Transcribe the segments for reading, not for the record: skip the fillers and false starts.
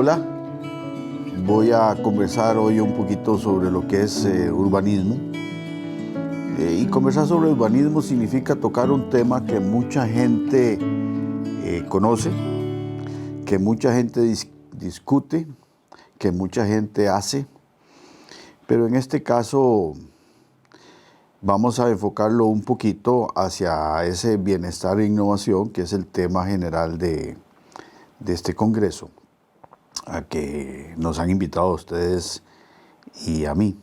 Hola, voy a conversar hoy un poquito sobre lo que es urbanismo. Y conversar sobre urbanismo significa tocar un tema que mucha gente conoce, que mucha gente discute, que mucha gente hace, pero en este caso vamos a enfocarlo un poquito hacia ese bienestar e innovación, que es el tema general de este congreso, a que nos han invitado a ustedes y a mí.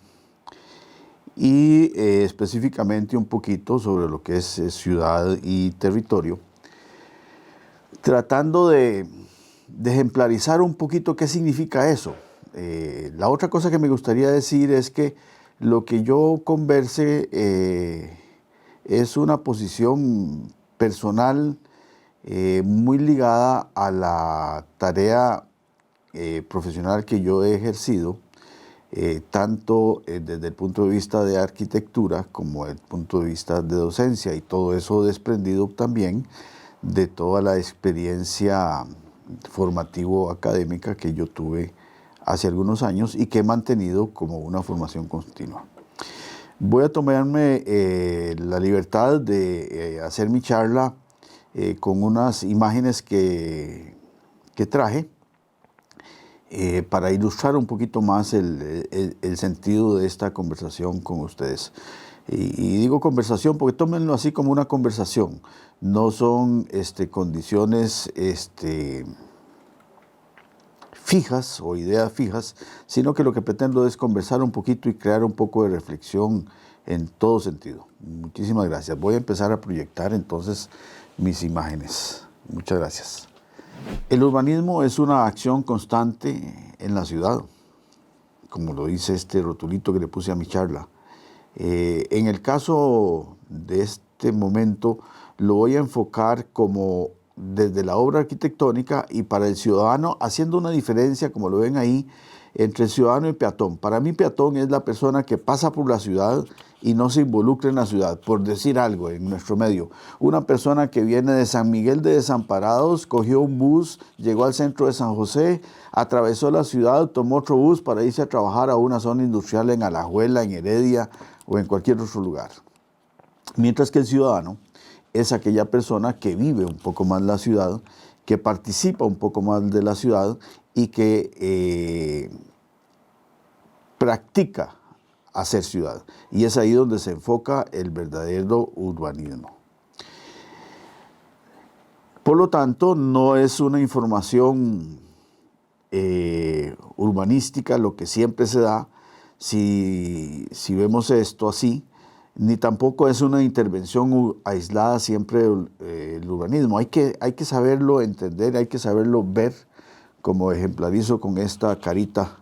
Y específicamente un poquito sobre lo que es ciudad y territorio, tratando de ejemplarizar un poquito qué significa eso. La otra cosa que me gustaría decir es que lo que yo converse es una posición personal muy ligada a la tarea profesional que yo he ejercido, tanto desde el punto de vista de arquitectura como desde el punto de vista de docencia, y todo eso desprendido también de toda la experiencia formativo-académica que yo tuve hace algunos años y que he mantenido como una formación continua. Voy a tomarme la libertad de hacer mi charla con unas imágenes que traje para ilustrar un poquito más el sentido de esta conversación con ustedes. Y digo conversación porque tómenlo así como una conversación. No son condiciones fijas o ideas fijas, sino que lo que pretendo es conversar un poquito y crear un poco de reflexión en todo sentido. Muchísimas gracias. Voy a empezar a proyectar entonces mis imágenes. Muchas gracias. El urbanismo es una acción constante en la ciudad, como lo dice este rotulito que le puse a mi charla. En el caso de este momento, lo voy a enfocar como desde la obra arquitectónica y para el ciudadano, haciendo una diferencia, como lo ven ahí, entre ciudadano y peatón. Para mí, peatón es la persona que pasa por la ciudad y no se involucra en la ciudad, por decir algo en nuestro medio. Una persona que viene de San Miguel de Desamparados, cogió un bus, llegó al centro de San José, atravesó la ciudad, tomó otro bus para irse a trabajar a una zona industrial en Alajuela, en Heredia o en cualquier otro lugar. Mientras que el ciudadano es aquella persona que vive un poco más la ciudad, que participa un poco más de la ciudad y que practica hacer ciudad. Y es ahí donde se enfoca el verdadero urbanismo. Por lo tanto, no es una información urbanística lo que siempre se da si vemos esto así, ni tampoco es una intervención aislada siempre el urbanismo. Hay que saberlo entender, hay que saberlo ver, como ejemplarizo con esta carita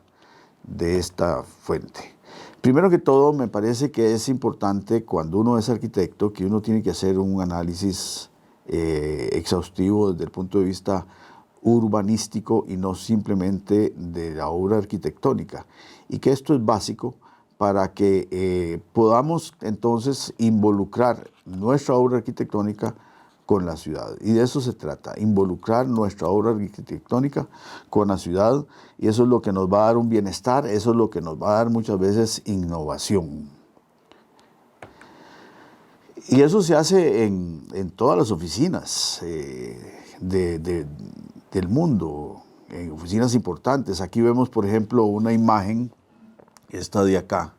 de esta fuente. Primero que todo, me parece que es importante cuando uno es arquitecto que uno tiene que hacer un análisis exhaustivo desde el punto de vista urbanístico y no simplemente de la obra arquitectónica. Y que esto es básico para que podamos entonces involucrar nuestra obra arquitectónica con la ciudad. Y de eso se trata, involucrar nuestra obra arquitectónica con la ciudad, y eso es lo que nos va a dar un bienestar, eso es lo que nos va a dar muchas veces innovación. Y eso se hace en todas las oficinas del mundo, en oficinas importantes. Aquí vemos, por ejemplo, una imagen, esta de acá.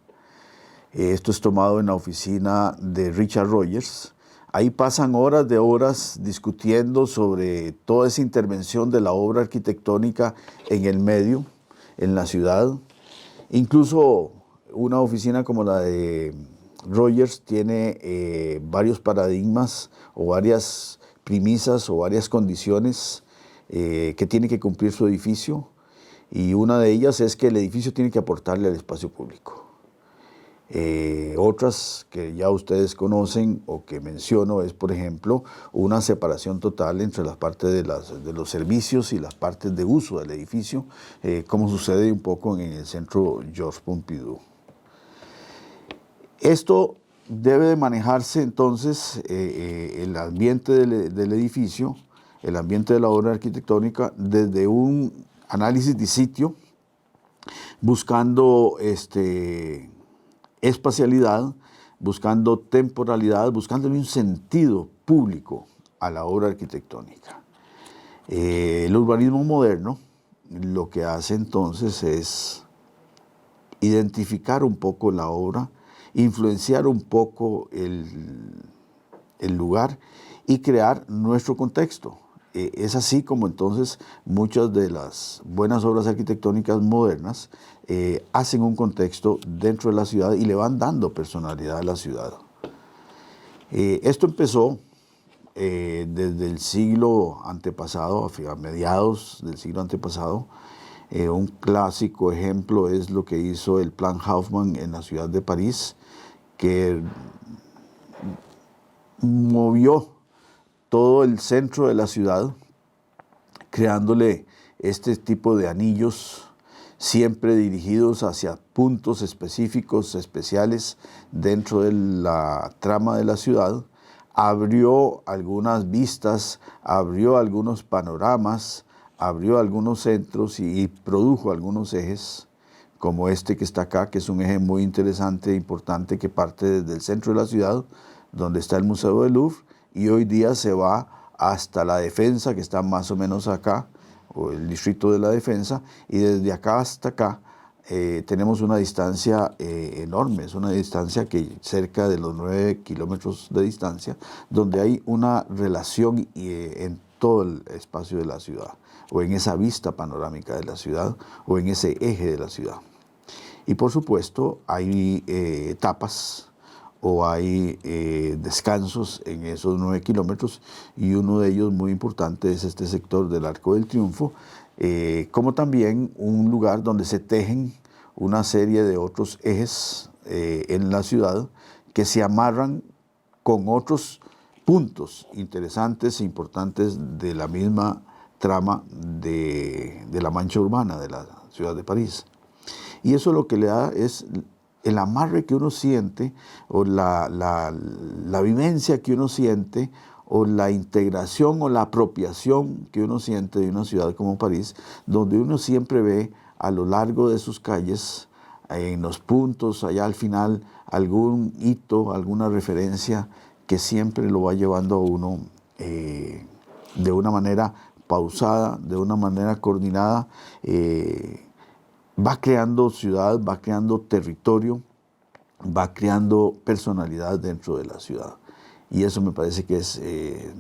Esto es tomado en la oficina de Richard Rogers. Ahí pasan horas de horas discutiendo sobre toda esa intervención de la obra arquitectónica en el medio, en la ciudad. Incluso una oficina como la de Rogers tiene varios paradigmas o varias premisas o varias condiciones que tiene que cumplir su edificio, y una de ellas es que el edificio tiene que aportarle al espacio público. Otras que ya ustedes conocen o que menciono es, por ejemplo, una separación total entre las partes de los servicios y las partes de uso del edificio, como sucede un poco en el centro Georges Pompidou. Esto debe de manejarse entonces el ambiente del edificio, el ambiente de la obra arquitectónica, desde un análisis de sitio, buscando espacialidad, buscando temporalidad, buscándole un sentido público a la obra arquitectónica. El urbanismo moderno lo que hace entonces es identificar un poco la obra, influenciar un poco el lugar y crear nuestro contexto. Es así como entonces muchas de las buenas obras arquitectónicas modernas hacen un contexto dentro de la ciudad y le van dando personalidad a la ciudad. Esto empezó desde el siglo antepasado, a mediados del siglo antepasado. Un clásico ejemplo es lo que hizo el Plan Haussmann en la ciudad de París, que movió todo el centro de la ciudad, creándole este tipo de anillos siempre dirigidos hacia puntos específicos, especiales dentro de la trama de la ciudad. Abrió algunas vistas, abrió algunos panoramas, abrió algunos centros y produjo algunos ejes, como este que está acá, que es un eje muy interesante e importante que parte desde el centro de la ciudad, donde está el Museo del Louvre, y hoy día se va hasta la Defensa, que está más o menos acá, o el distrito de la Defensa, y desde acá hasta acá tenemos una distancia enorme, es una distancia que cerca de los 9 kilómetros de distancia, donde hay una relación en todo el espacio de la ciudad, o en esa vista panorámica de la ciudad, o en ese eje de la ciudad. Y por supuesto hay etapas o hay descansos en esos 9 kilómetros, y uno de ellos muy importante es este sector del Arco del Triunfo, como también un lugar donde se tejen una serie de otros ejes en la ciudad que se amarran con otros puntos interesantes e importantes de la misma trama de la mancha urbana de la ciudad de París. Y eso lo que le da es el amarre que uno siente, o la vivencia que uno siente, o la integración o la apropiación que uno siente de una ciudad como París, donde uno siempre ve a lo largo de sus calles, en los puntos, allá al final, algún hito, alguna referencia que siempre lo va llevando a uno de una manera pausada, de una manera coordinada, va creando ciudad, va creando territorio, va creando personalidad dentro de la ciudad. Y eso me parece que es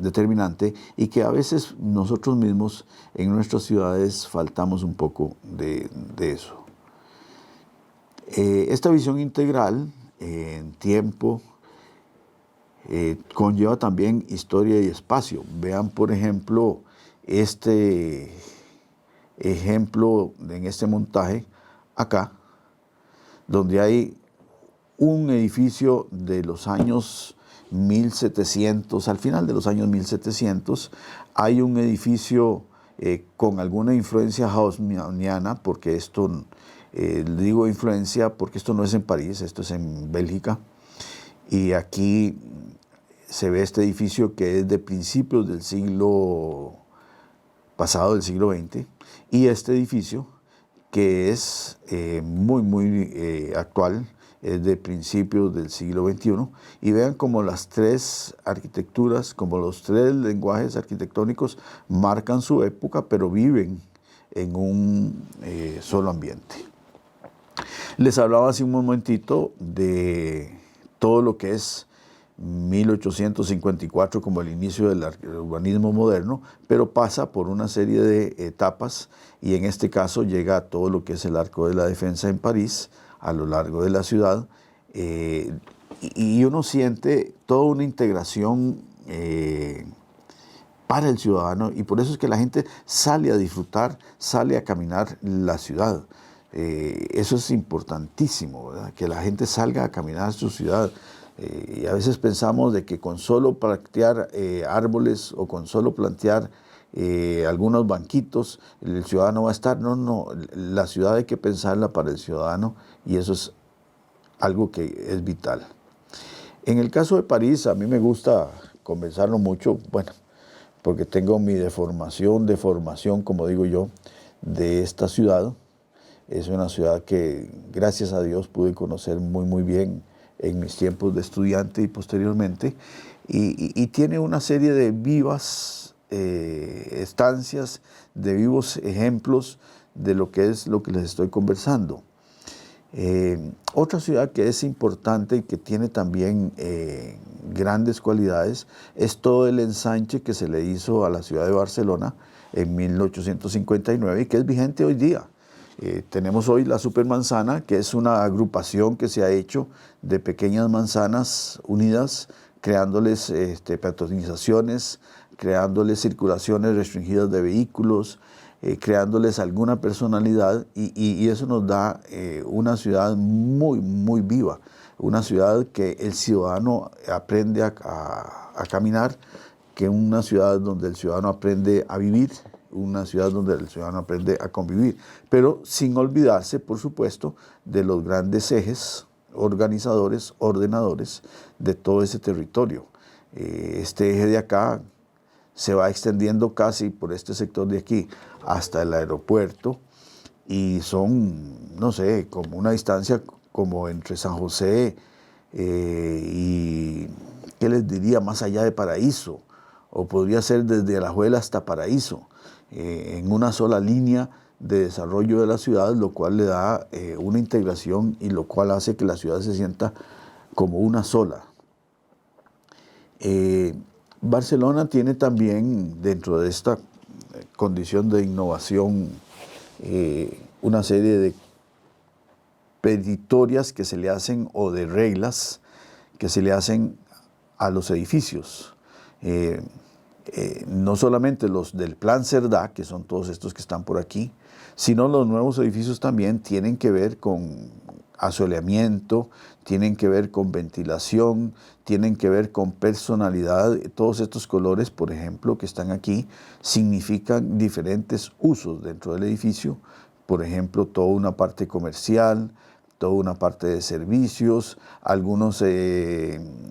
determinante, y que a veces nosotros mismos en nuestras ciudades faltamos un poco de eso. Esta visión integral en tiempo conlleva también historia y espacio. Vean, por ejemplo, este ejemplo en este montaje acá, donde hay un edificio de los años 1700, al final de los años 1700, hay un edificio con alguna influencia haussmanniana, porque esto, digo influencia porque esto no es en París, esto es en Bélgica, y aquí se ve este edificio que es de principios del siglo pasado, del siglo XX, y este edificio que es muy actual, es de principios del siglo XXI, y vean como las tres arquitecturas, como los tres lenguajes arquitectónicos marcan su época, pero viven en un solo ambiente. Les hablaba hace un momentito de todo lo que es 1854 como el inicio del urbanismo moderno, pero pasa por una serie de etapas, y en este caso llega a todo lo que es el Arco de la Defensa en París, a lo largo de la ciudad, y uno siente toda una integración para el ciudadano, y por eso es que la gente sale a disfrutar, sale a caminar la ciudad. Eso es importantísimo, ¿verdad? Que la gente salga a caminar su ciudad. Y a veces pensamos de que con solo plantear árboles, o con solo plantear algunos banquitos, el ciudadano va a estar. No, la ciudad hay que pensarla para el ciudadano, y eso es algo que es vital. En el caso de París, a mí me gusta conversarlo mucho, bueno, porque tengo mi deformación, como digo yo, de esta ciudad. Es una ciudad que, gracias a Dios, pude conocer muy bien en mis tiempos de estudiante y posteriormente. Y tiene una serie de vivas estancias, de vivos ejemplos de lo que es lo que les estoy conversando. Otra ciudad que es importante y que tiene también grandes cualidades es todo el ensanche que se le hizo a la ciudad de Barcelona en 1859 y que es vigente hoy día. Tenemos hoy la Supermanzana, que es una agrupación que se ha hecho de pequeñas manzanas unidas, creándoles peatonalizaciones, creándoles circulaciones restringidas de vehículos, creándoles alguna personalidad y eso nos da una ciudad muy viva, una ciudad que el ciudadano aprende a caminar, que una ciudad donde el ciudadano aprende a vivir, una ciudad donde el ciudadano aprende a convivir, pero sin olvidarse, por supuesto, de los grandes ejes organizadores, ordenadores de todo ese territorio. Este eje de acá se va extendiendo casi por este sector de aquí hasta el aeropuerto y son, no sé, como una distancia como entre San José y, ¿qué les diría?, más allá de Paraíso, o podría ser desde Alajuela hasta Paraíso, en una sola línea de desarrollo de la ciudad, lo cual le da una integración y lo cual hace que la ciudad se sienta como una sola. Barcelona tiene también, dentro de esta condición de innovación, una serie de petitorias que se le hacen o de reglas que se le hacen a los edificios. No solamente los del Plan Cerdá, que son todos estos que están por aquí, sino los nuevos edificios también tienen que ver con asoleamiento, tienen que ver con ventilación, tienen que ver con personalidad. Todos estos colores, por ejemplo, que están aquí, significan diferentes usos dentro del edificio. Por ejemplo, toda una parte comercial, toda una parte de servicios, algunos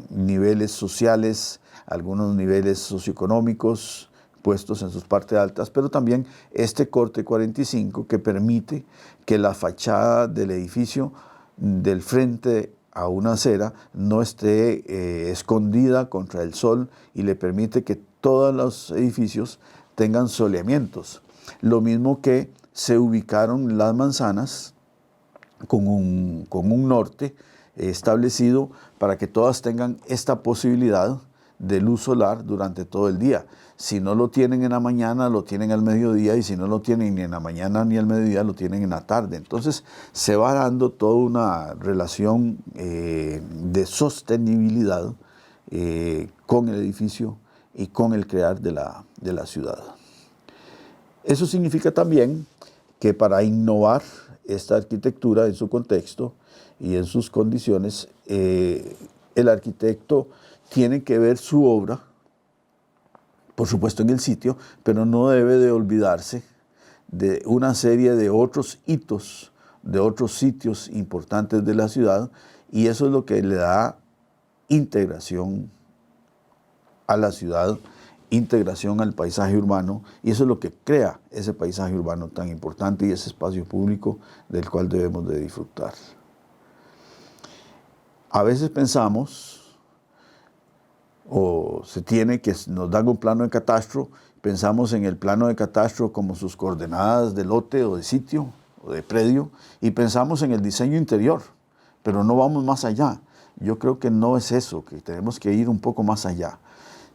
niveles sociales, algunos niveles socioeconómicos puestos en sus partes altas, pero también este corte 45 que permite que la fachada del edificio del frente a una acera no esté escondida contra el sol y le permite que todos los edificios tengan soleamientos. Lo mismo que se ubicaron las manzanas con un norte establecido para que todas tengan esta posibilidad de luz solar durante todo el día. Si no lo tienen en la mañana, lo tienen al mediodía, y si no lo tienen ni en la mañana ni al mediodía, lo tienen en la tarde. Entonces se va dando toda una relación de sostenibilidad con el edificio y con el crear de la ciudad. Eso significa también que para innovar esta arquitectura en su contexto y en sus condiciones, el arquitecto tiene que ver su obra, por supuesto en el sitio, pero no debe de olvidarse de una serie de otros hitos, de otros sitios importantes de la ciudad, y eso es lo que le da integración a la ciudad, integración al paisaje urbano, y eso es lo que crea ese paisaje urbano tan importante y ese espacio público del cual debemos de disfrutar. A veces pensamos, o se tiene que nos dan un plano de catastro, pensamos en el plano de catastro como sus coordenadas de lote o de sitio o de predio, y pensamos en el diseño interior, pero no vamos más allá. Yo creo que no es eso, que tenemos que ir un poco más allá.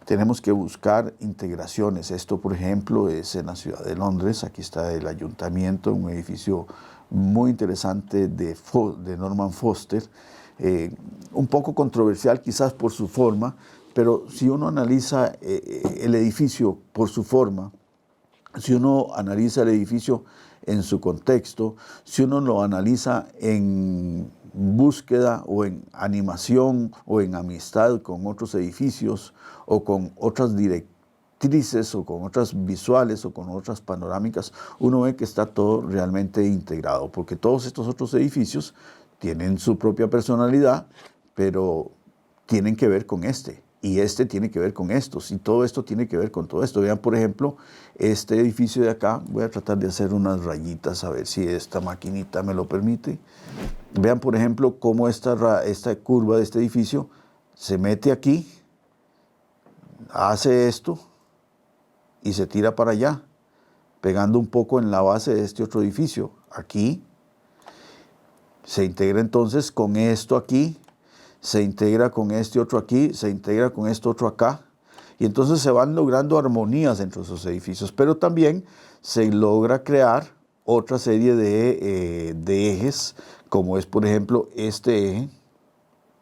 Tenemos que buscar integraciones. Esto, por ejemplo, es en la ciudad de Londres. Aquí está el ayuntamiento, un edificio muy interesante de Norman Foster, un poco controversial quizás por su forma, pero si uno analiza el edificio por su forma, si uno analiza el edificio en su contexto, si uno lo analiza en búsqueda o en animación o en amistad con otros edificios o con otras directrices o con otras visuales o con otras panorámicas, uno ve que está todo realmente integrado, porque todos estos otros edificios tienen su propia personalidad, pero tienen que ver con este. y este tiene que ver con estos, y todo esto tiene que ver con todo esto. Vean, por ejemplo, este edificio de acá, voy a tratar de hacer unas rayitas a ver si esta maquinita me lo permite. Vean, por ejemplo, cómo esta curva de este edificio se mete aquí, hace esto y se tira para allá, pegando un poco en la base de este otro edificio. Aquí se integra entonces con esto aquí, se integra con este otro aquí, se integra con esto otro acá, y entonces se van logrando armonías entre esos edificios, pero también se logra crear otra serie de ejes, como es por ejemplo este eje.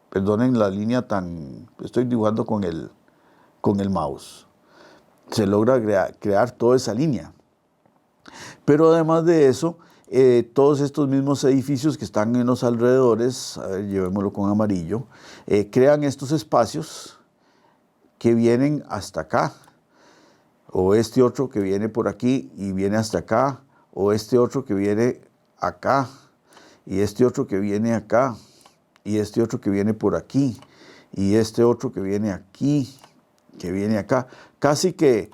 Perdonen la línea tan... estoy dibujando con el mouse. Se logra crear toda esa línea. Pero además de eso, todos estos mismos edificios que están en los alrededores, a ver, llevémoslo con amarillo, crean estos espacios que vienen hasta acá, o este otro que viene por aquí y viene hasta acá, o este otro que viene acá, y este otro que viene acá, y este otro que viene por aquí, y este otro que viene aquí, que viene acá. Casi que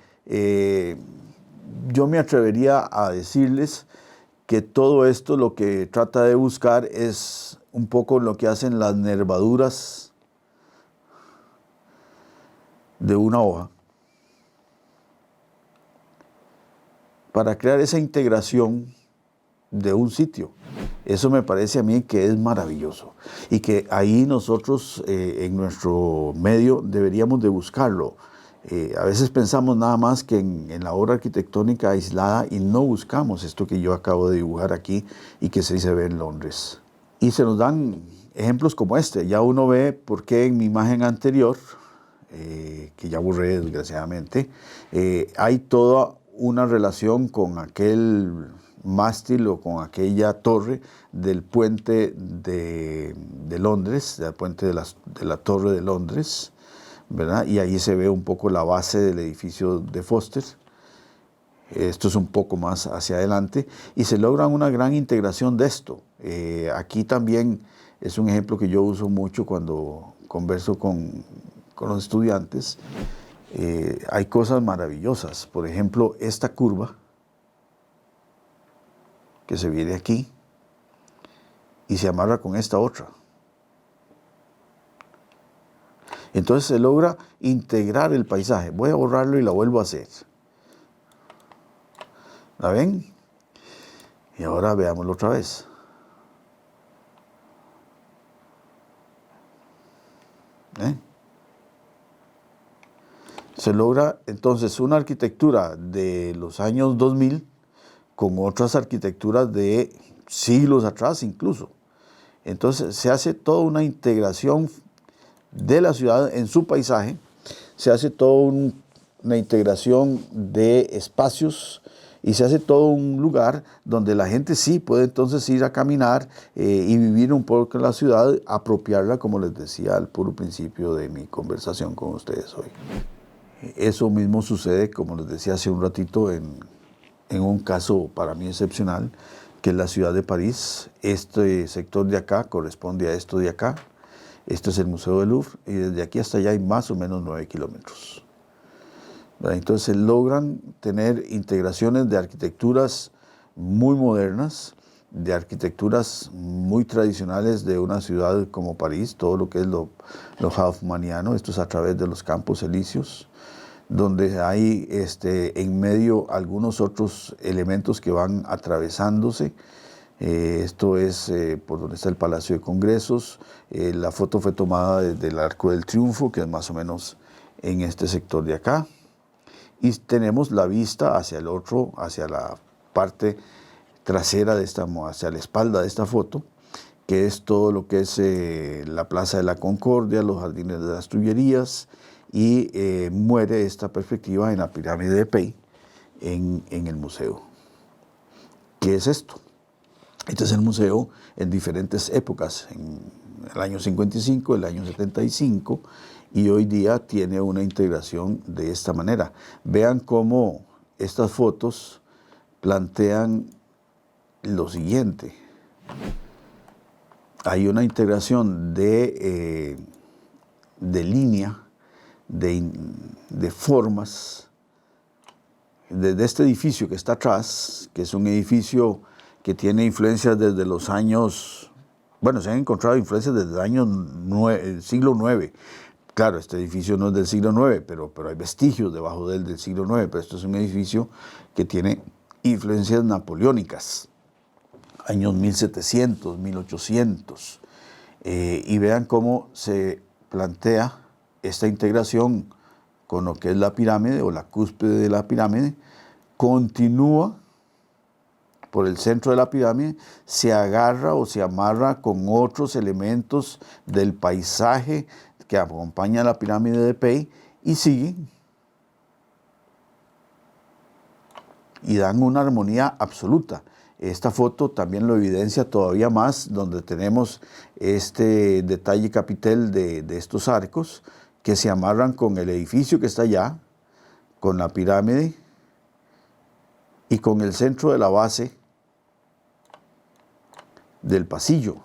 yo me atrevería a decirles que todo esto lo que trata de buscar es un poco lo que hacen las nervaduras de una hoja para crear esa integración de un sitio. Eso me parece a mí que es maravilloso y que ahí nosotros en nuestro medio deberíamos de buscarlo. A veces pensamos nada más que en la obra arquitectónica aislada y no buscamos esto que yo acabo de dibujar aquí y que se ve en Londres. Y se nos dan ejemplos como este. Ya uno ve por qué en mi imagen anterior, que ya borré desgraciadamente, hay toda una relación con aquel mástil o con aquella torre del puente de Londres, del puente de la Torre de Londres, ¿verdad? Y ahí se ve un poco la base del edificio de Foster. Esto es un poco más hacia adelante y se logra una gran integración de esto. Aquí también es un ejemplo que yo uso mucho cuando converso con los estudiantes. Hay cosas maravillosas. Por ejemplo, esta curva que se viene aquí y se amarra con esta otra. Entonces se logra integrar el paisaje. Voy a borrarlo y la vuelvo a hacer. ¿La ven? Y ahora veámoslo otra vez. Se logra entonces una arquitectura de los años 2000 con otras arquitecturas de siglos atrás incluso. Entonces se hace toda una integración de la ciudad en su paisaje, se hace toda una integración de espacios y se hace todo un lugar donde la gente sí puede entonces ir a caminar y vivir un poco en la ciudad, apropiarla, como les decía al puro principio de mi conversación con ustedes hoy. Eso mismo sucede, como les decía hace un ratito, en un caso para mí excepcional, que es la ciudad de París. Este sector de acá corresponde a esto de acá. Este es el Museo del Louvre y desde aquí hasta allá hay más o menos 9 kilómetros. Entonces logran tener integraciones de arquitecturas muy modernas, de arquitecturas muy tradicionales de una ciudad como París, todo lo que es lo haussmanniano. Esto es a través de los Campos Elíseos, donde hay en medio algunos otros elementos que van atravesándose. Esto es por donde está el Palacio de Congresos. La foto fue tomada desde el Arco del Triunfo, que es más o menos en este sector de acá. Y tenemos la vista hacia el otro, hacia la parte trasera de esta, hacia la espalda de esta foto, que es todo lo que es la Plaza de la Concordia, los Jardines de las Tullerías, y muere esta perspectiva en la pirámide de Pei, en el museo. ¿Qué es esto? Este es el museo en diferentes épocas, en el año 55, el año 75, y hoy día tiene una integración de esta manera. Vean cómo estas fotos plantean lo siguiente. Hay una integración de línea de formas de este edificio que está atrás, que es un edificio que tiene influencias desde los años, bueno, se han encontrado influencias desde el año siglo IX. Claro, este edificio no es del siglo IX, pero hay vestigios debajo de él del siglo IX, pero esto es un edificio que tiene influencias napoleónicas, años 1700, 1800. Y vean cómo se plantea esta integración con lo que es la pirámide o la cúspide de la pirámide, continúa por el centro de la pirámide, se agarra o se amarra con otros elementos del paisaje que acompaña la pirámide de Pei y sigue y dan una armonía absoluta. Esta foto también lo evidencia todavía más, donde tenemos este detalle capitel de estos arcos que se amarran con el edificio que está allá, con la pirámide y con el centro de la base del pasillo.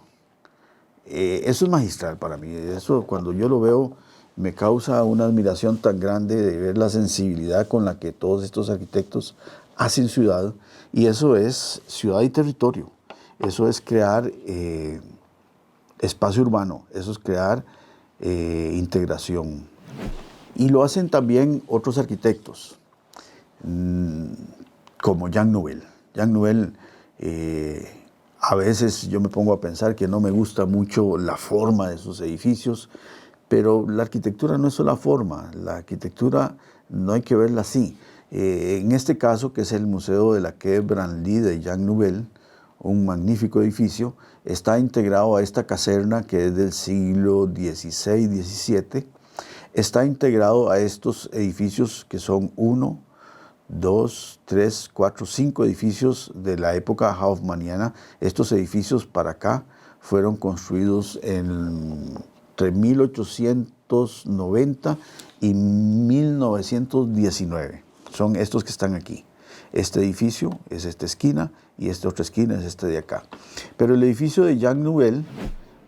Eso es magistral para mí. Eso, cuando yo lo veo, me causa una admiración tan grande de ver la sensibilidad con la que todos estos arquitectos hacen ciudad. Y eso es ciudad y territorio. Eso es crear espacio urbano. Eso es crear integración. Y lo hacen también otros arquitectos, como Jean Nouvel. Jean Nouvel, a veces yo me pongo a pensar que no me gusta mucho la forma de sus edificios, pero la arquitectura no es solo la forma, la arquitectura no hay que verla así. En este caso, que es el Museo de la Quai Branly de Jean Nouvel, un magnífico edificio, está integrado a esta caserna que es del siglo XVI-XVII, está integrado a estos edificios que son 1, 2, 3, 4, 5 edificios de la época haussmanniana. Estos edificios para acá fueron construidos entre 1890 y 1919. Son estos que están aquí. Este edificio es esta esquina y esta otra esquina es este de acá. Pero el edificio de Jean Nouvel,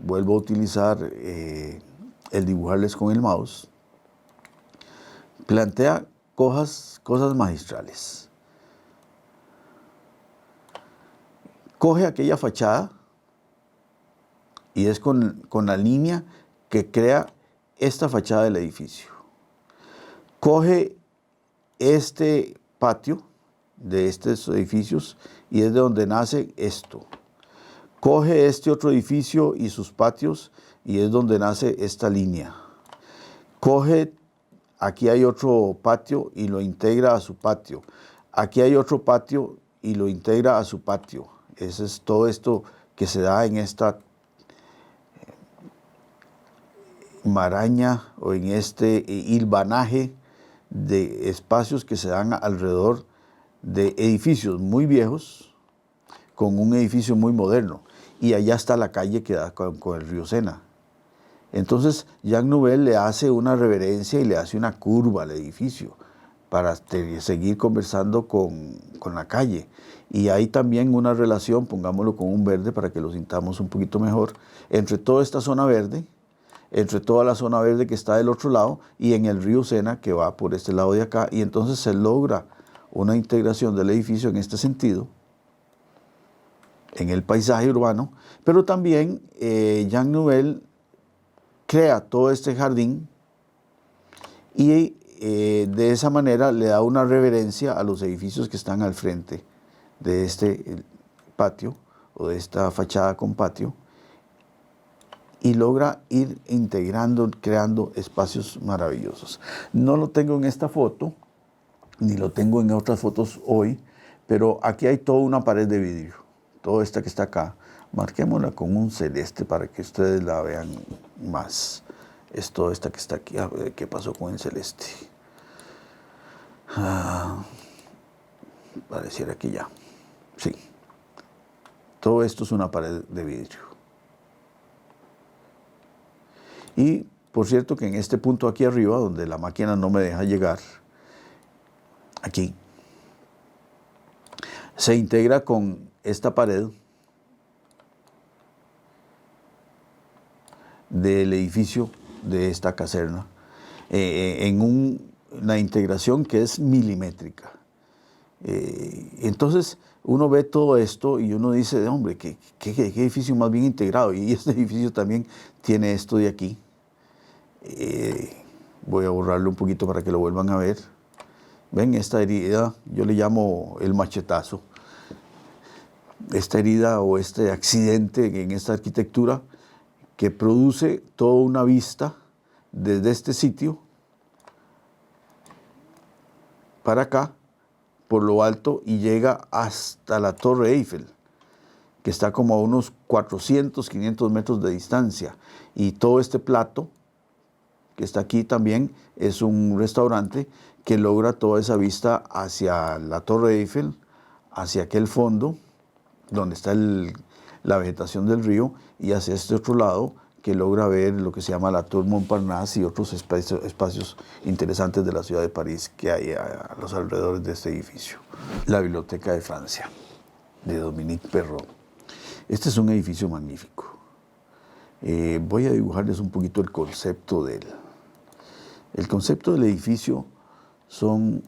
vuelvo a utilizar el dibujarles con el mouse, plantea cosas magistrales. Coge aquella fachada y es con la línea que crea esta fachada del edificio. Coge este patio de estos edificios y es de donde nace esto. Coge este otro edificio y sus patios y es donde nace esta línea. Coge, aquí hay otro patio y lo integra a su patio. Aquí hay otro patio y lo integra a su patio. Eso es todo esto que se da en esta maraña o en este hilvanaje de espacios que se dan alrededor de edificios muy viejos con un edificio muy moderno. Y allá está la calle que da con el río Sena. Entonces, Jean Nouvel le hace una reverencia y le hace una curva al edificio para seguir conversando con la calle. Y hay también una relación, pongámoslo con un verde para que lo sintamos un poquito mejor, entre toda esta zona verde, entre toda la zona verde que está del otro lado y en el río Sena que va por este lado de acá. Y entonces se logra una integración del edificio en este sentido, en el paisaje urbano, pero también Jean Nouvel crea todo este jardín y de esa manera le da una reverencia a los edificios que están al frente de este patio o de esta fachada con patio y logra ir integrando, creando espacios maravillosos. No lo tengo en esta foto, ni lo tengo en otras fotos hoy, pero aquí hay toda una pared de vidrio, toda esta que está acá. Marquémosla con un celeste para que ustedes la vean más. Es toda esta que está aquí. A ver qué pasó con el celeste. Pareciera que ya. Sí. Todo esto es una pared de vidrio. Y por cierto que en este punto aquí arriba, donde la máquina no me deja llegar, aquí, se integra con esta pared del edificio de esta caserna. una integración que es milimétrica. Entonces uno ve todo esto y uno dice, hombre, qué edificio más bien integrado. Y este edificio también tiene esto de aquí. Voy a borrarlo un poquito para que lo vuelvan a ver. Ven esta herida, yo le llamo el machetazo. Esta herida o este accidente en esta arquitectura que produce toda una vista desde este sitio para acá, por lo alto, y llega hasta la Torre Eiffel, que está como a unos 400, 500 metros de distancia. Y todo este plato que está aquí también es un restaurante que logra toda esa vista hacia la Torre Eiffel, hacia aquel fondo donde está la vegetación del río, y hacia este otro lado que logra ver lo que se llama la Tour Montparnasse y otros espacios interesantes de la ciudad de París que hay a los alrededores de este edificio. La Biblioteca de Francia, de Dominique Perrault. Este es un edificio magnífico. Voy a dibujarles un poquito el concepto de él. El concepto del edificio son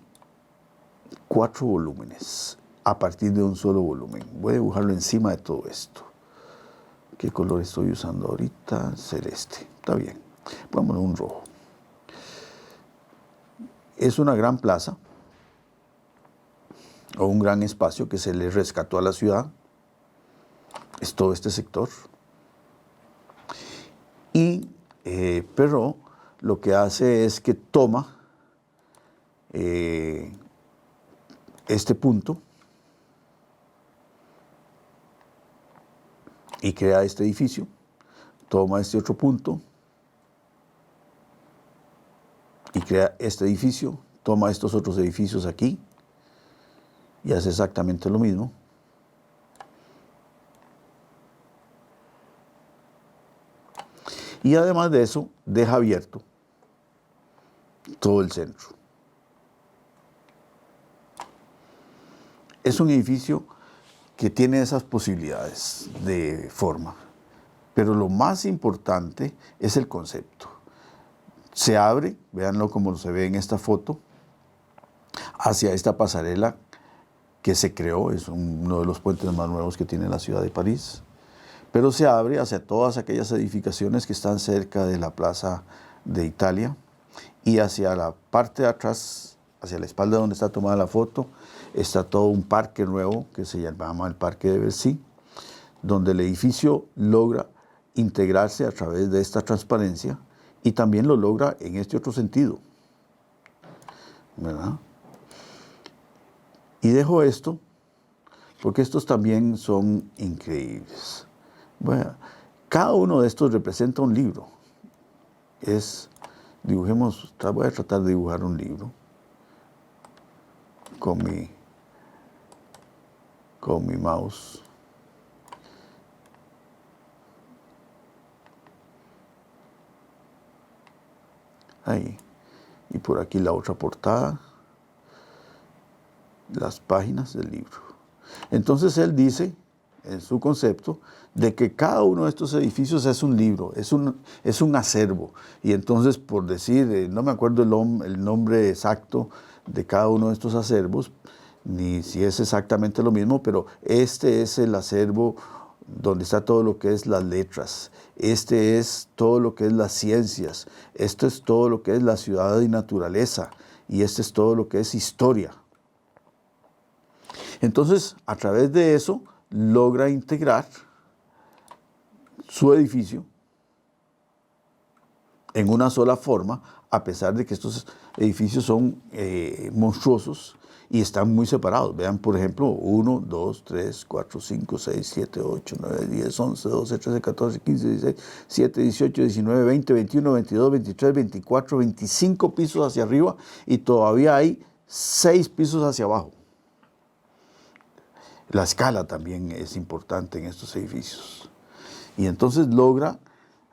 4 volúmenes a partir de un solo volumen. Voy a dibujarlo encima de todo esto. ¿Qué color estoy usando ahorita? Celeste. Está bien. Pongámosle un rojo. Es una gran plaza o un gran espacio que se le rescató a la ciudad. Es todo este sector. Y Perrault lo que hace es que toma este punto y crea este edificio, toma este otro punto y crea este edificio, toma estos otros edificios aquí y hace exactamente lo mismo. Y además de eso, deja abierto todo el centro. Es un edificio que tiene esas posibilidades de forma, pero lo más importante es el concepto. Se abre, véanlo como se ve en esta foto, hacia esta pasarela que se creó, es uno de los puentes más nuevos que tiene la ciudad de París, pero se abre hacia todas aquellas edificaciones que están cerca de la Plaza de Italia, y hacia la parte de atrás, hacia la espalda donde está tomada la foto, está todo un parque nuevo que se llama el Parque de Bercy, donde el edificio logra integrarse a través de esta transparencia y también lo logra en este otro sentido, ¿verdad? Y dejo esto porque estos también son increíbles. Bueno, cada uno de estos representa un libro. Dibujemos, voy a tratar de dibujar un libro con mi mouse. Ahí. Y por aquí la otra portada, las páginas del libro. Entonces él dice, en su concepto, de que cada uno de estos edificios es un libro, es un acervo. Y entonces, por decir, no me acuerdo el nombre exacto de cada uno de estos acervos, ni si es exactamente lo mismo, pero este es el acervo donde está todo lo que es las letras, este es todo lo que es las ciencias, esto es todo lo que es la ciudad y naturaleza, y este es todo lo que es historia. Entonces, a través de eso, logra integrar su edificio en una sola forma, a pesar de que estos edificios son monstruosos y están muy separados. Vean, por ejemplo, 1, 2, 3, 4, 5, 6, 7, 8, 9, 10, 11, 12, 13, 14, 15, 16, 17, 18, 19, 20, 21, 22, 23, 24, 25 pisos hacia arriba y todavía hay 6 pisos hacia abajo. La escala también es importante en estos edificios. Y entonces logra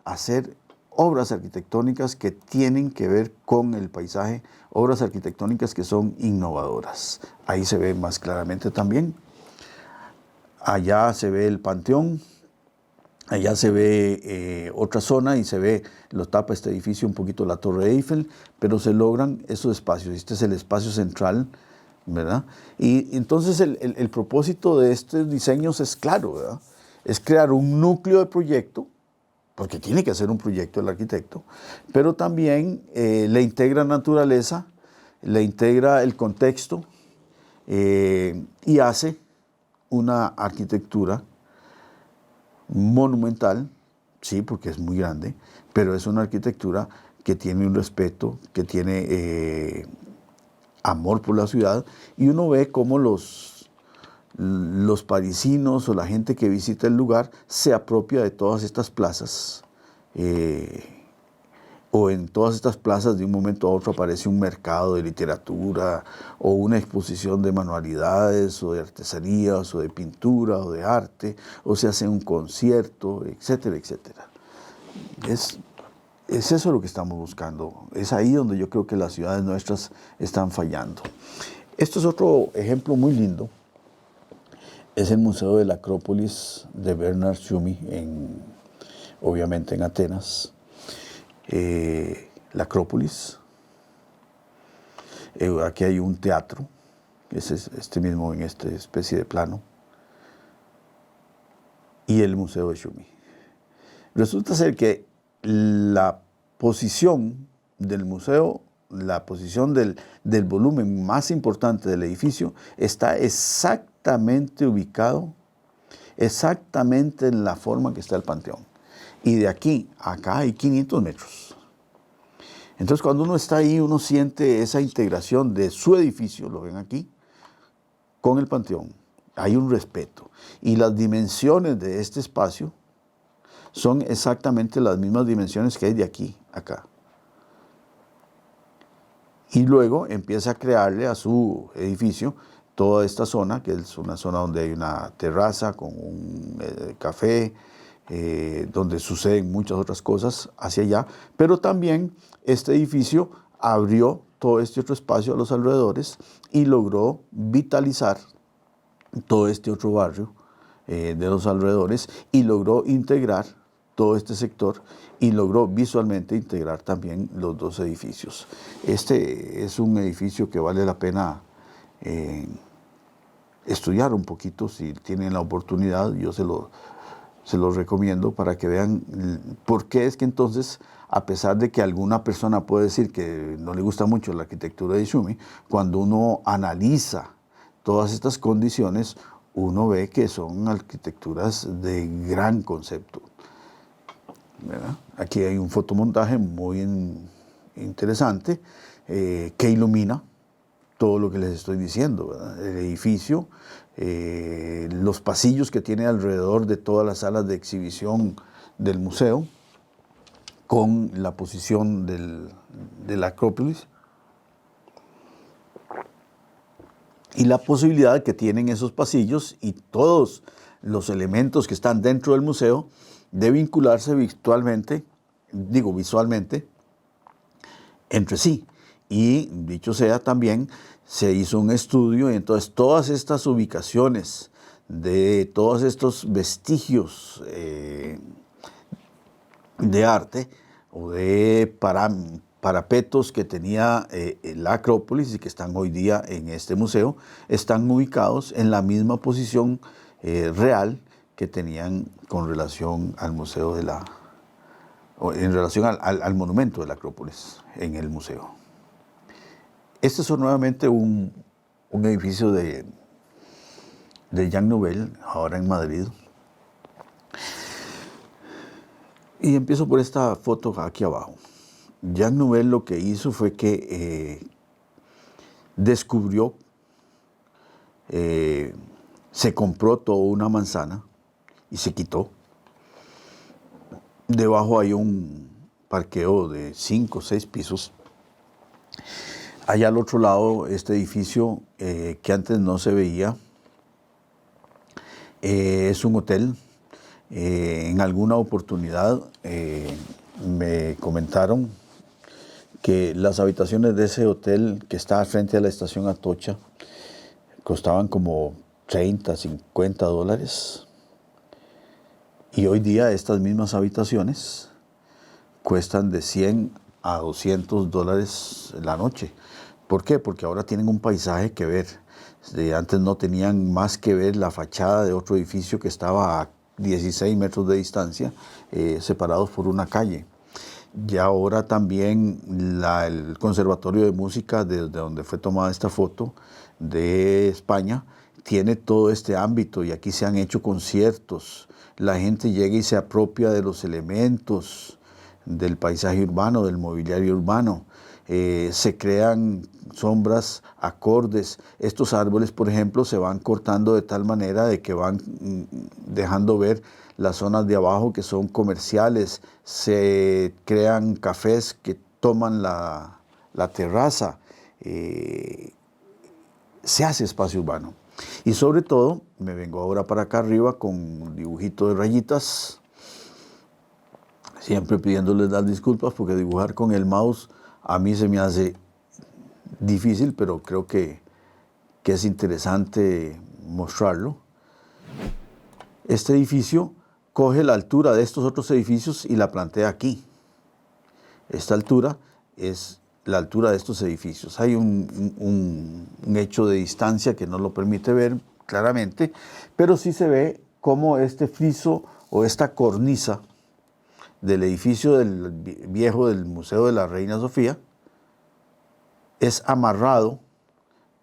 hacer obras arquitectónicas que tienen que ver con el paisaje, obras arquitectónicas que son innovadoras. Ahí se ve más claramente también. Allá se ve el Panteón, Allá se ve otra zona y se ve, lo tapa este edificio un poquito la Torre Eiffel, pero se logran esos espacios. Este es el espacio central, ¿verdad? Y entonces el propósito de estos diseños es claro, ¿verdad? Es crear un núcleo de proyecto, porque tiene que hacer un proyecto el arquitecto, pero también le integra naturaleza, le integra el contexto y hace una arquitectura monumental, sí, porque es muy grande, pero es una arquitectura que tiene un respeto, que tiene amor por la ciudad, y uno ve cómo los parisinos o la gente que visita el lugar se apropia de todas estas plazas, o en todas estas plazas de un momento a otro aparece un mercado de literatura o una exposición de manualidades o de artesanías o de pintura o de arte, o se hace un concierto, etcétera, etcétera. Es eso lo que estamos buscando. Es ahí donde yo creo que las ciudades nuestras están fallando. Esto es otro ejemplo muy lindo. Es el Museo de la Acrópolis de Bernard Tschumi, obviamente en Atenas. La Acrópolis. Aquí hay un teatro, es este mismo en esta especie de plano, y el Museo de Tschumi. Resulta ser que la posición del museo, la posición del volumen más importante del edificio, está exactamente ubicado, exactamente en la forma que está el Panteón. Y de aquí a acá hay 500 metros. Entonces, cuando uno está ahí, uno siente esa integración de su edificio, lo ven aquí, con el Panteón. Hay un respeto. Y las dimensiones de este espacio son exactamente las mismas dimensiones que hay de aquí a acá. Y luego empieza a crearle a su edificio toda esta zona, que es una zona donde hay una terraza con un café, donde suceden muchas otras cosas hacia allá, pero también este edificio abrió todo este otro espacio a los alrededores y logró vitalizar todo este otro barrio de los alrededores y logró integrar todo este sector y logró visualmente integrar también los dos edificios. Este es un edificio que vale la pena estudiar un poquito, si tienen la oportunidad, yo se los recomiendo para que vean por qué es que entonces, a pesar de que alguna persona puede decir que no le gusta mucho la arquitectura de Tschumi, cuando uno analiza todas estas condiciones, uno ve que son arquitecturas de gran concepto, ¿verdad? Aquí hay un fotomontaje muy interesante que ilumina todo lo que les estoy diciendo, ¿verdad? El edificio, los pasillos que tiene alrededor de todas las salas de exhibición del museo, con la posición de la Acrópolis, y la posibilidad que tienen esos pasillos y todos los elementos que están dentro del museo de vincularse visualmente entre sí. Y dicho sea también, se hizo un estudio y entonces todas estas ubicaciones de todos estos vestigios de arte o de parapetos que tenía la Acrópolis y que están hoy día en este museo, están ubicados en la misma posición real que tenían con relación al museo en relación al monumento de la Acrópolis en el museo. Este es nuevamente un edificio de Jean Nouvel, ahora en Madrid. Y empiezo por esta foto aquí abajo. Jean Nouvel lo que hizo fue que descubrió, se compró toda una manzana y se quitó. Debajo hay un parqueo de 5 o 6 pisos. Allá al otro lado, este edificio que antes no se veía, es un hotel. En alguna oportunidad me comentaron que las habitaciones de ese hotel que está frente a la estación Atocha costaban como $30, $50. Y hoy día estas mismas habitaciones cuestan de 100 a 200 dólares la noche. ¿Por qué? Porque ahora tienen un paisaje que ver. Antes no tenían más que ver la fachada de otro edificio que estaba a 16 metros de distancia, separados por una calle. Y ahora también el Conservatorio de Música, desde donde fue tomada esta foto, de España, tiene todo este ámbito y aquí se han hecho conciertos. La gente llega y se apropia de los elementos del paisaje urbano, del mobiliario urbano. Se crean sombras, acordes. Estos árboles, por ejemplo, se van cortando de tal manera de que van dejando ver las zonas de abajo que son comerciales. Se crean cafés que toman la terraza. Se hace espacio urbano. Y sobre todo, me vengo ahora para acá arriba con un dibujito de rayitas, siempre pidiéndoles dar disculpas porque dibujar con el mouse a mí se me hace difícil, pero creo que es interesante mostrarlo. Este edificio coge la altura de estos otros edificios y la plantea aquí. Esta altura es la altura de estos edificios. Hay un hecho de distancia que no lo permite ver claramente, pero sí se ve cómo este friso o esta cornisa del edificio del viejo del Museo de la Reina Sofía es amarrado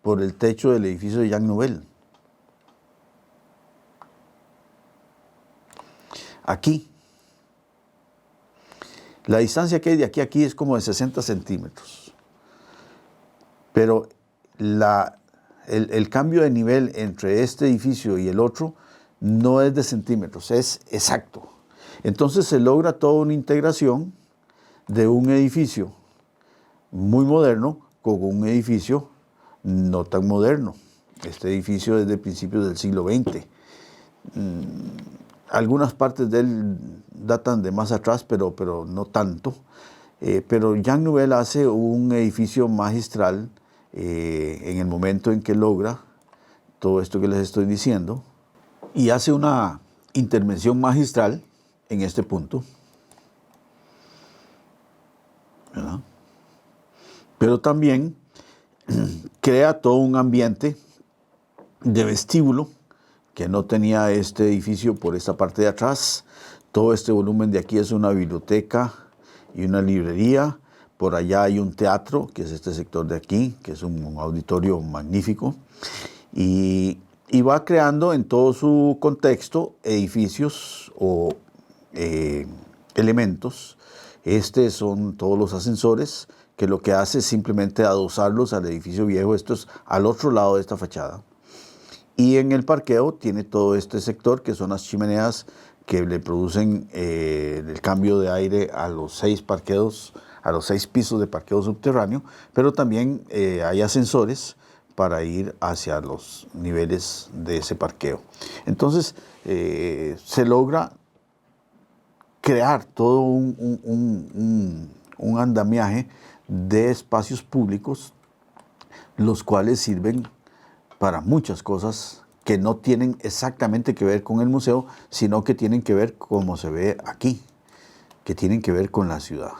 por el techo del edificio de Jean Nouvel. Aquí, la distancia que hay de aquí a aquí es como de 60 centímetros, pero el cambio de nivel entre este edificio y el otro no es de centímetros, es exacto. Entonces se logra toda una integración de un edificio muy moderno con un edificio no tan moderno. Este edificio es de principios del siglo XX. Algunas partes de él datan de más atrás, pero no tanto. Pero Jean Nouvel hace un edificio magistral en el momento en que logra todo esto que les estoy diciendo y hace una intervención magistral en este punto, ¿verdad? Pero también crea todo un ambiente de vestíbulo que no tenía este edificio por esta parte de atrás. Todo este volumen de aquí es una biblioteca y una librería. Por allá hay un teatro, que es este sector de aquí, que es un auditorio magnífico. Y va creando en todo su contexto edificios o elementos. Son todos los ascensores, que lo que hace es simplemente adosarlos al edificio viejo. Esto es al otro lado de esta fachada. Y en el parqueo tiene todo este sector, que son las chimeneas que le producen el cambio de aire a los 6 parqueos, a los 6 pisos de parqueo subterráneo, pero también hay ascensores para ir hacia los niveles de ese parqueo. Entonces, se logra crear todo un andamiaje de espacios públicos, los cuales sirven para muchas cosas que no tienen exactamente que ver con el museo, sino que tienen que ver como se ve aquí, que tienen que ver con la ciudad,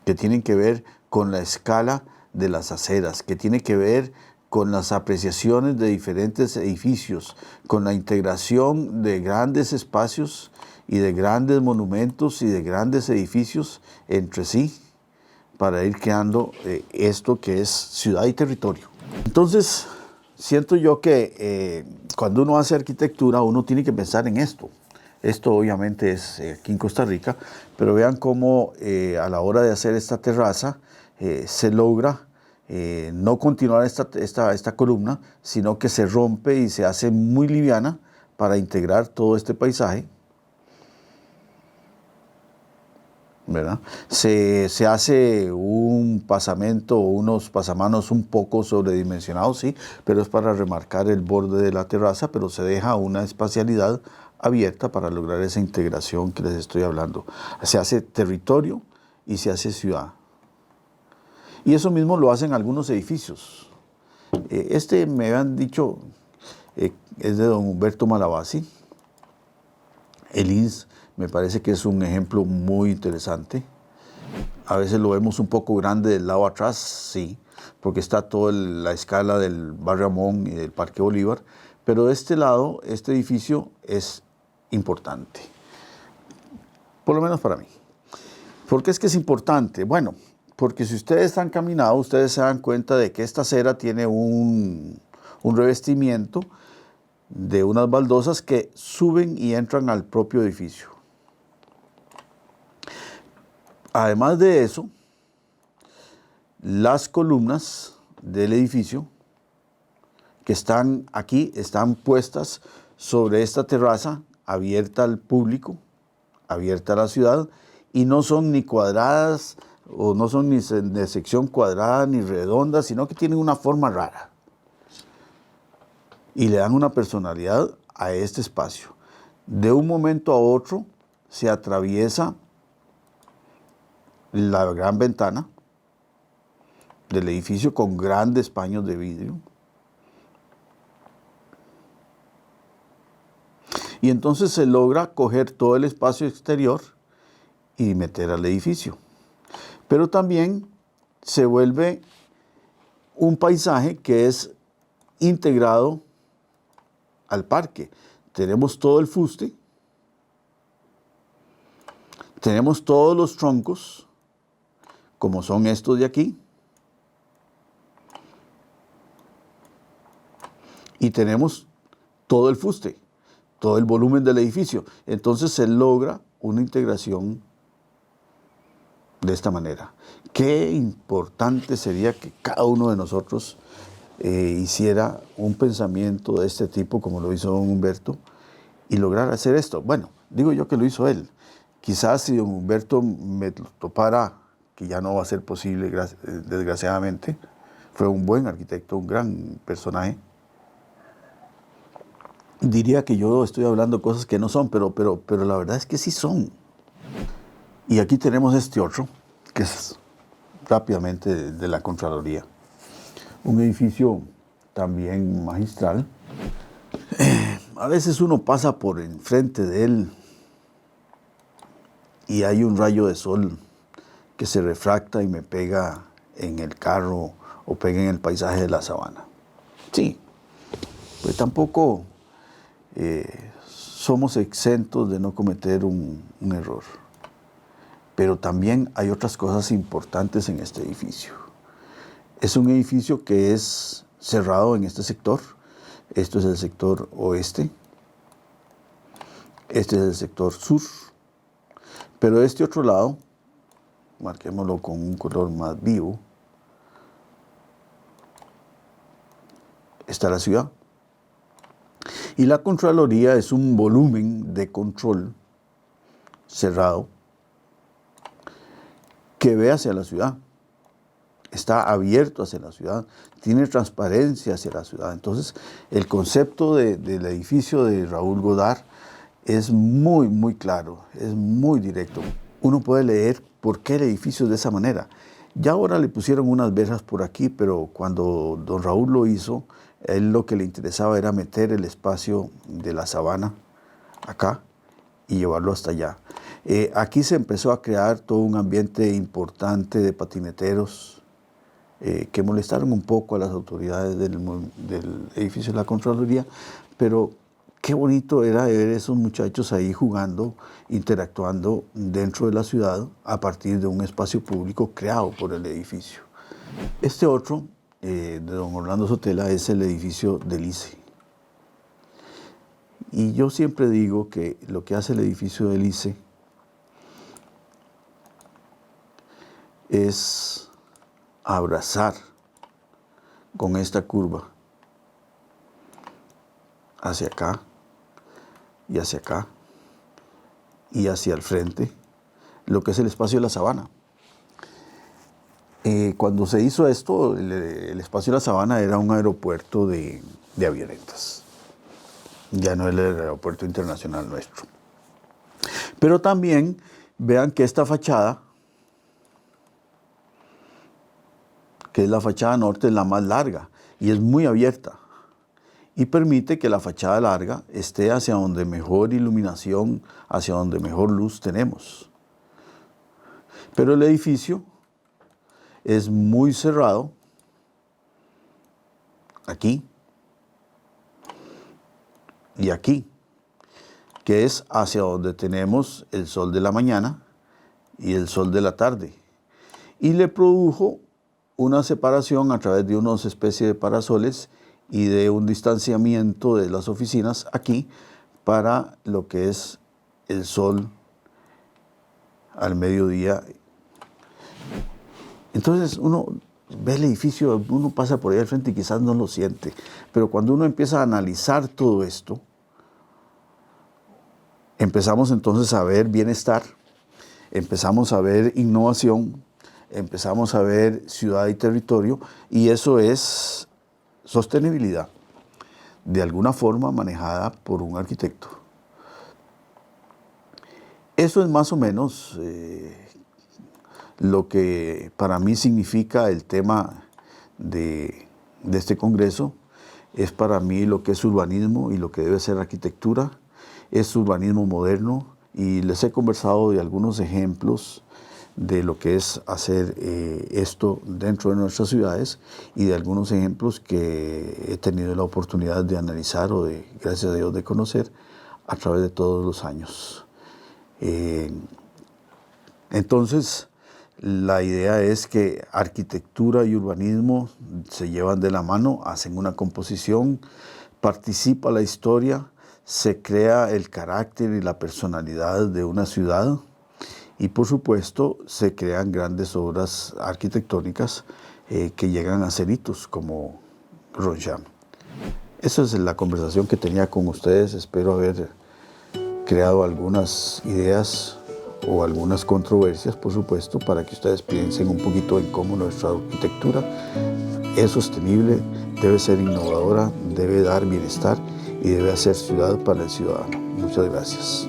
que tienen que ver con la escala de las aceras, que tiene que ver con las apreciaciones de diferentes edificios, con la integración de grandes espacios y de grandes monumentos y de grandes edificios entre sí, para ir creando esto que es ciudad y territorio. Entonces, siento yo que cuando uno hace arquitectura, uno tiene que pensar en esto. Esto obviamente es aquí en Costa Rica, pero vean cómo a la hora de hacer esta terraza se logra no continuar esta columna, sino que se rompe y se hace muy liviana para integrar todo este paisaje, ¿verdad? Se hace un pasamento o unos pasamanos un poco sobredimensionados, sí, pero es para remarcar el borde de la terraza, pero se deja una espacialidad abierta para lograr esa integración que les estoy hablando. Se hace territorio y se hace ciudad. Y eso mismo lo hacen algunos edificios. Me han dicho, es de don Humberto Malabasi. El INS me parece que es un ejemplo muy interesante. A veces lo vemos un poco grande del lado atrás, sí, porque está toda la escala del Barrio Amón y del Parque Bolívar, pero de este lado, este edificio es importante, por lo menos para mí. ¿Por qué es que es importante? Bueno, porque si ustedes han caminado, ustedes se dan cuenta de que esta acera tiene un revestimiento de unas baldosas que suben y entran al propio edificio. Además de eso, las columnas del edificio que están aquí están puestas sobre esta terraza abierta al público, abierta a la ciudad, y no son ni cuadradas o no son ni de sección cuadrada ni redonda, sino que tienen una forma rara y le dan una personalidad a este espacio. De un momento a otro se atraviesa la gran ventana del edificio con grandes paños de vidrio. Y entonces se logra coger todo el espacio exterior y meter al edificio. Pero también se vuelve un paisaje que es integrado al parque. Tenemos todo el fuste, tenemos todos los troncos, como son estos de aquí, y tenemos todo el fuste, todo el volumen del edificio. Entonces se logra una integración de esta manera. Qué importante sería que cada uno de nosotros hiciera un pensamiento de este tipo, como lo hizo don Humberto, y lograr hacer esto. Bueno, digo yo que lo hizo él. Quizás si don Humberto me lo topara, que ya no va a ser posible, desgraciadamente, fue un buen arquitecto, un gran personaje, diría que yo estoy hablando cosas que no son, pero la verdad es que sí son. Y aquí tenemos este otro, que es rápidamente de la Contraloría. Un edificio también magistral. A veces uno pasa por enfrente de él y hay un rayo de sol que se refracta y me pega en el carro o pega en el paisaje de la sabana. Sí, pues tampoco somos exentos de no cometer un error. Pero también hay otras cosas importantes en este edificio. Es un edificio que es cerrado en este sector. Esto es el sector oeste. Este es el sector sur. Pero de este otro lado, marquémoslo con un color más vivo, está la ciudad. Y la Contraloría es un volumen de control cerrado que ve hacia la ciudad. Está abierto hacia la ciudad, tiene transparencia hacia la ciudad. Entonces, el concepto del edificio de Raúl Godard es muy, muy claro, es muy directo. Uno puede leer por qué el edificio es de esa manera. Ya ahora le pusieron unas verjas por aquí, pero cuando don Raúl lo hizo, a él lo que le interesaba era meter el espacio de la sabana acá y llevarlo hasta allá. Aquí se empezó a crear todo un ambiente importante de patineteros, que molestaron un poco a las autoridades del edificio de la Contraloría, pero qué bonito era ver esos muchachos ahí jugando, interactuando dentro de la ciudad a partir de un espacio público creado por el edificio. Este otro, de don Orlando Sotela, es el edificio del ICE. Y yo siempre digo que lo que hace el edificio del ICE es abrazar con esta curva hacia acá y hacia acá y hacia el frente lo que es el espacio de la sabana. Cuando se hizo esto, el espacio de la sabana era un aeropuerto de avionetas, ya no es el aeropuerto internacional nuestro. Pero también vean que esta fachada, que es la fachada norte, es la más larga y es muy abierta. y permite que la fachada larga esté hacia donde mejor iluminación, hacia donde mejor luz tenemos. Pero el edificio es muy cerrado aquí y aquí, que es hacia donde tenemos el sol de la mañana y el sol de la tarde. Y le produjo una separación a través de unas especies de parasoles y de un distanciamiento de las oficinas aquí para lo que es el sol al mediodía. Entonces uno ve el edificio, uno pasa por ahí al frente y quizás no lo siente, pero cuando uno empieza a analizar todo esto, empezamos entonces a ver bienestar, empezamos a ver innovación, empezamos a ver ciudad y territorio, y eso es sostenibilidad, de alguna forma manejada por un arquitecto. Eso es más o menos lo que para mí significa el tema de este congreso. Es para mí lo que es urbanismo y lo que debe ser arquitectura. Es urbanismo moderno, y les he conversado de algunos ejemplos de lo que es hacer esto dentro de nuestras ciudades, y de algunos ejemplos que he tenido la oportunidad de analizar o de, gracias a Dios, de conocer a través de todos los años. Entonces, la idea es que arquitectura y urbanismo se llevan de la mano, hacen una composición, participa la historia, se crea el carácter y la personalidad de una ciudad, y por supuesto se crean grandes obras arquitectónicas que llegan a ser hitos como Ronchamp. Esa es la conversación que tenía con ustedes. Espero haber creado algunas ideas o algunas controversias, por supuesto, para que ustedes piensen un poquito en cómo nuestra arquitectura es sostenible, debe ser innovadora, debe dar bienestar y debe hacer ciudad para el ciudadano. Muchas gracias.